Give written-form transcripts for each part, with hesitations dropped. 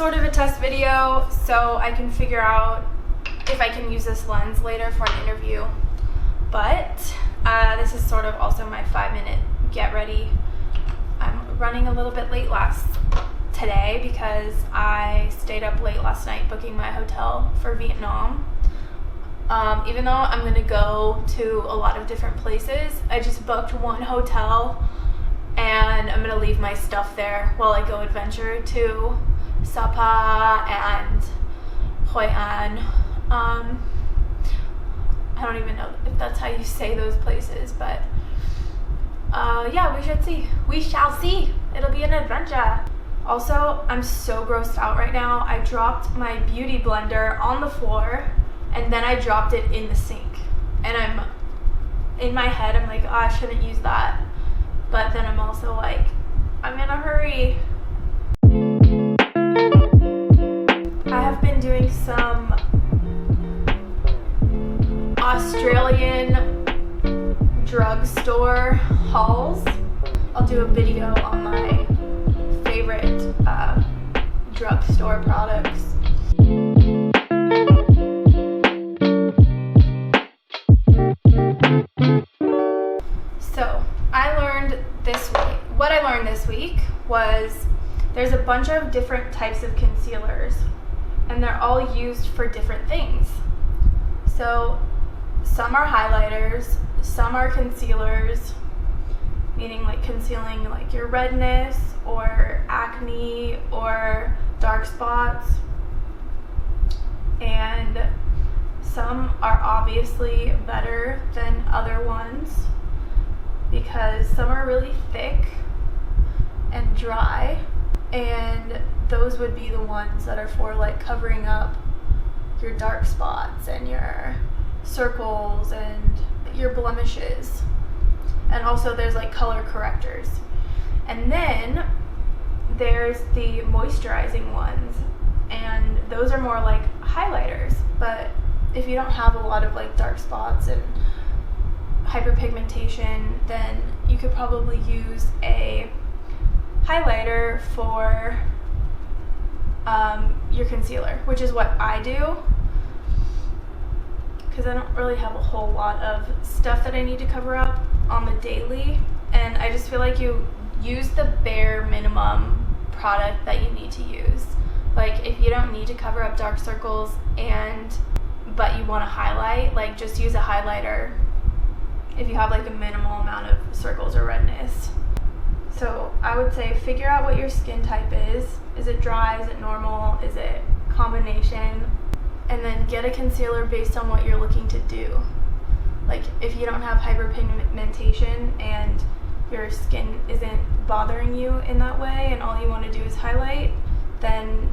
sort of a test video so I can figure out if I can use this lens later for an interview. But this is sort of also my 5-minute get ready. I'm running a little bit late today because I stayed up late last night booking my hotel for Vietnam. Even though I'm gonna go to a lot of different places, I just booked one hotel and I'm gonna leave my stuff there while I go adventure to Sapa and Hoi An. I don't even know if that's how you say those places, but yeah, we shall see. It'll be an adventure. Also, I'm so grossed out right now. I dropped my beauty blender on the floor and then I dropped it in the sink. And in my head, I'm like, oh, I shouldn't use that. But then I'm also like, I'm in a hurry. I have been doing some Australian drugstore hauls. I'll do a video on my favorite drugstore products. So what I learned this week was there's a bunch of different types of concealers and they're all used for different things. So some are highlighters, some are concealers, meaning like concealing like your redness or acne or dark spots, and some are obviously better than other ones because some are really thick and dry, and those would be the ones that are for like covering up your dark spots and your circles and your blemishes. And also there's like color correctors. And then there's the moisturizing ones, and those are more like highlighters. But if you don't have a lot of like dark spots and hyperpigmentation, then you could probably use a highlighter for your concealer, which is what I do because I don't really have a whole lot of stuff that I need to cover up on the daily, and I just feel like you use the bare minimum product that you need to use. Like if you don't need to cover up dark circles but you want to highlight, like just use a highlighter if you have like a minimal amount of circles or redness. So I would say figure out what your skin type is. Is it dry? Is it normal? Is it combination? And then get a concealer based on what you're looking to do. Like if you don't have hyperpigmentation and your skin isn't bothering you in that way and all you want to do is highlight, then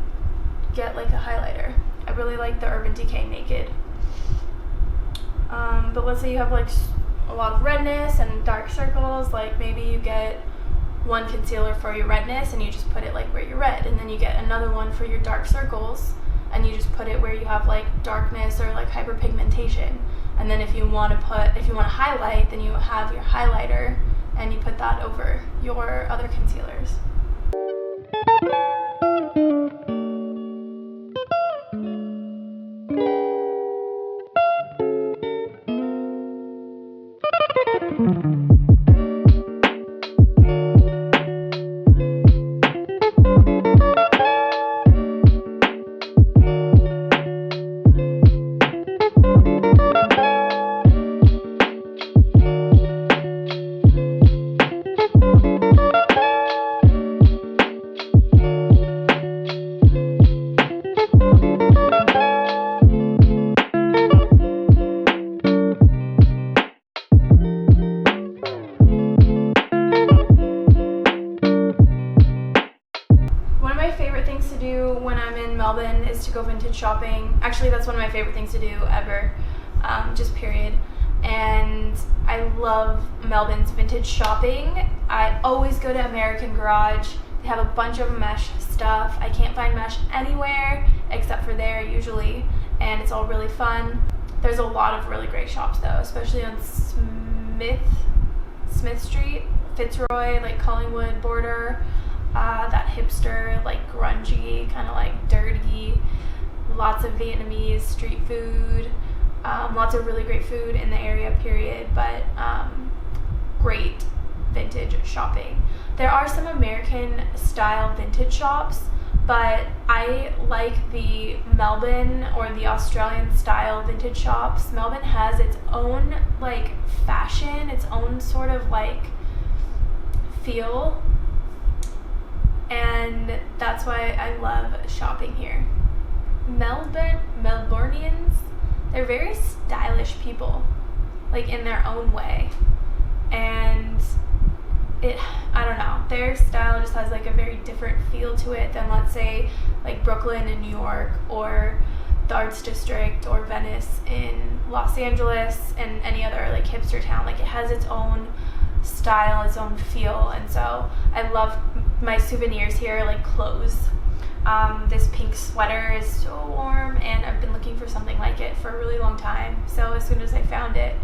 get like a highlighter. I really like the Urban Decay Naked. But let's say you have like a lot of redness and dark circles, like maybe you get one concealer for your redness and you just put it like where you're red, and then you get another one for your dark circles and you just put it where you have like darkness or like hyperpigmentation. And then if you want to highlight, then you have your highlighter and you put that over your other concealers. Melbourne is to go vintage shopping. Actually, that's one of my favorite things to do ever, just period. And I love Melbourne's vintage shopping. I always go to American Garage. They have a bunch of mesh stuff. I can't find mesh anywhere except for there usually, and it's all really fun. There's a lot of really great shops though, especially on Smith Street, Fitzroy, like Collingwood border. that hipster, like grungy, kind of like dirty, lots of Vietnamese street food, lots of really great food in the area, period, but great vintage shopping. There are some American style vintage shops, but I like the Melbourne or the Australian style vintage shops. Melbourne has its own like fashion, its own sort of like feel, and that's why I love shopping here. Melbournians, they're very stylish people, like in their own way, and I don't know, their style just has like a very different feel to it than, let's say, like Brooklyn in New York, or the Arts District, or Venice in Los Angeles, and any other like hipster town. Like, it has its own style, its own feel, and so I love my souvenirs here, like clothes. This pink sweater is so warm, and I've been looking for something like it for a really long time, so as soon as I found it,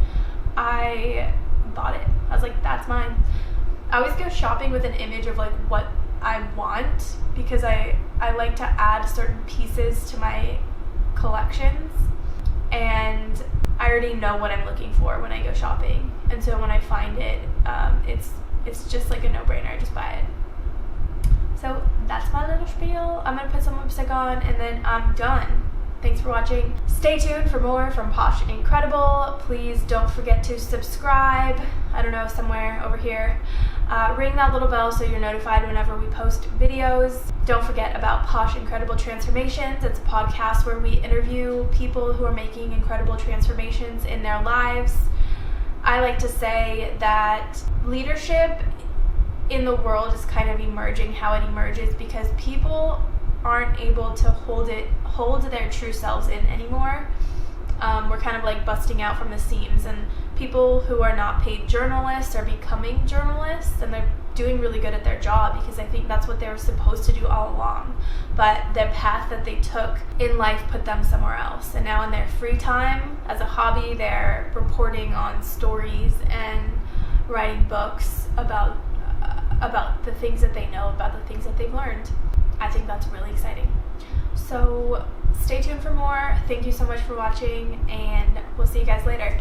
I bought it. I was like, that's mine. I always go shopping with an image of like what I want, because I like to add certain pieces to my collections, and I already know what I'm looking for when I go shopping, and so when I find it, it's just like a no-brainer. I just buy it. So that's my little spiel. I'm gonna put some lipstick on, and then I'm done. Thanks for watching. Stay tuned for more from Posh Incredible. Please don't forget to subscribe. I don't know, somewhere over here. Ring that little bell so you're notified whenever we post videos. Don't forget about Posh Incredible Transformations. It's a podcast where we interview people who are making incredible transformations in their lives. I like to say that leadership in the world is kind of emerging how it emerges because people aren't able to hold their true selves in anymore. We're kind of like busting out from the seams, and people who are not paid journalists are becoming journalists, and they're doing really good at their job because I think that's what they were supposed to do all along. But the path that they took in life put them somewhere else, and now in their free time as a hobby, they're reporting on stories and writing books about the things that they know, about the things that they've learned. I think that's really exciting. So stay tuned for more. Thank you so much for watching, and we'll see you guys later.